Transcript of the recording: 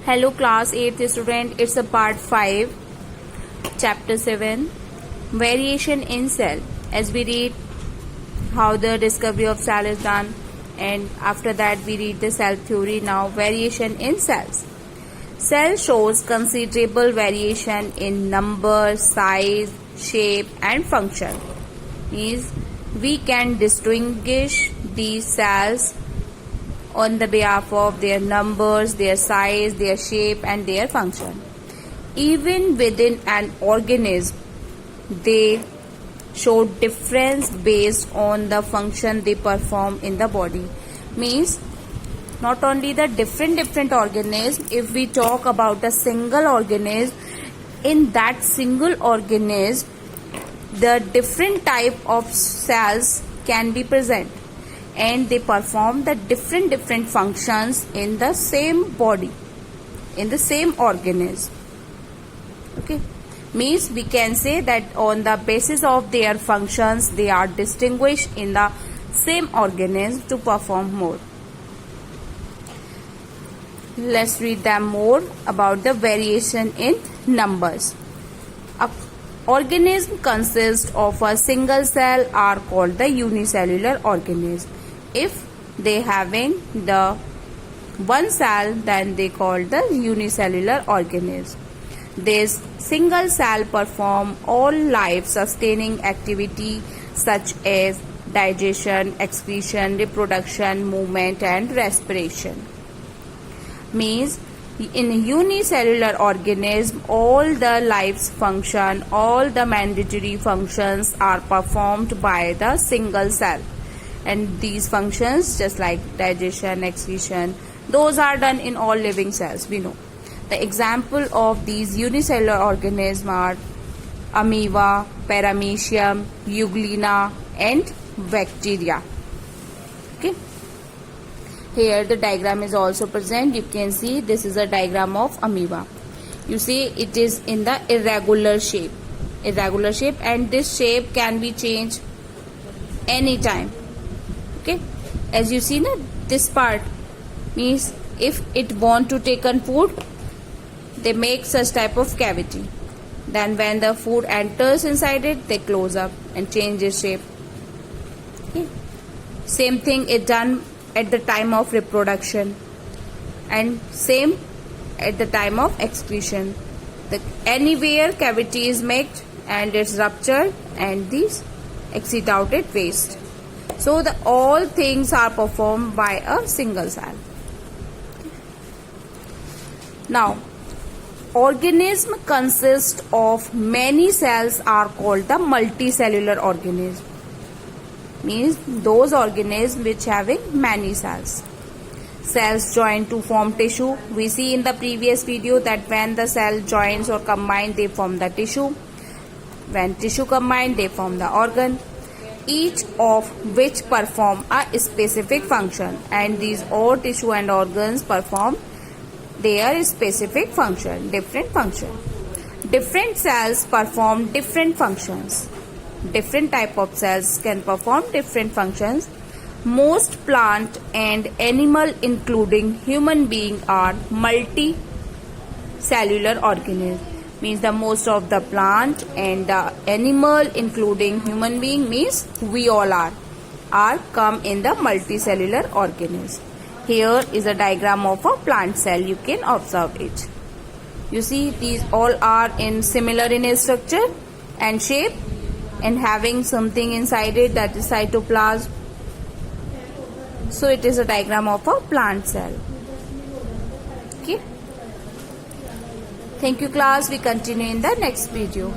Hello class 8th student, it's a part 5, chapter 7, variation in cell. As we read how the discovery of cell is done, and after that we read the cell theory. Now variation in cells. Cell shows considerable variation in number, size, shape and function. Means we can distinguish these cells on the behalf of their numbers, their size, their shape and their function. Even within an organism, they show difference based on the function they perform in the body. Means not only the different organisms, if we talk about a single organism, in that single organism, the different type of cells can be present, and they perform the different functions in the same body, in the same organism. Okay, means we can say that on the basis of their functions they are distinguished in the same organism to perform more. Let's read them more about the variation in numbers. A organism consists of a single cell are called the unicellular organism. If they having the one cell, then they called the unicellular organism. This single cell perform all life sustaining activity such as digestion, excretion, reproduction, movement and respiration. Means in a unicellular organism, all the life's function, all the mandatory functions are performed by the single cell. And these functions, just like digestion, excretion, those are done in all living cells, we know. The example of these unicellular organisms are amoeba, paramecium, euglena and bacteria. Okay. Here the diagram is also present. You can see this is a diagram of amoeba. You see it is in the irregular shape, and this shape can be changed anytime. Okay, as you see now, this part means if it want to take on food, they make such type of cavity. Then when the food enters inside it, they close up and change its shape. Okay. Same thing is done at the time of reproduction, and same at the time of excretion. Anywhere cavity is made and it's ruptured and these exit out at waste. So all things are performed by a single cell. Now, organism consists of many cells are called the multicellular organism. Means those organisms which having many cells. Cells join to form tissue. We see in the previous video that when the cell joins or combine, they form the tissue. When tissue combine, they form the organ, each of which perform a specific function, and these all tissue and organs perform their specific function, different function. Different cells perform different functions. Different type of cells can perform different functions. Most plant and animal, including human being, are multicellular organisms. Means the most of the plant and the animal, including human being, means we all are come in the multicellular organism. Here is a diagram of a plant cell. You can observe it. You see these all are in similar in structure and shape, and having something inside it, that is cytoplasm. So it is a diagram of a plant cell. Okay. Thank you class. We continue in the next video.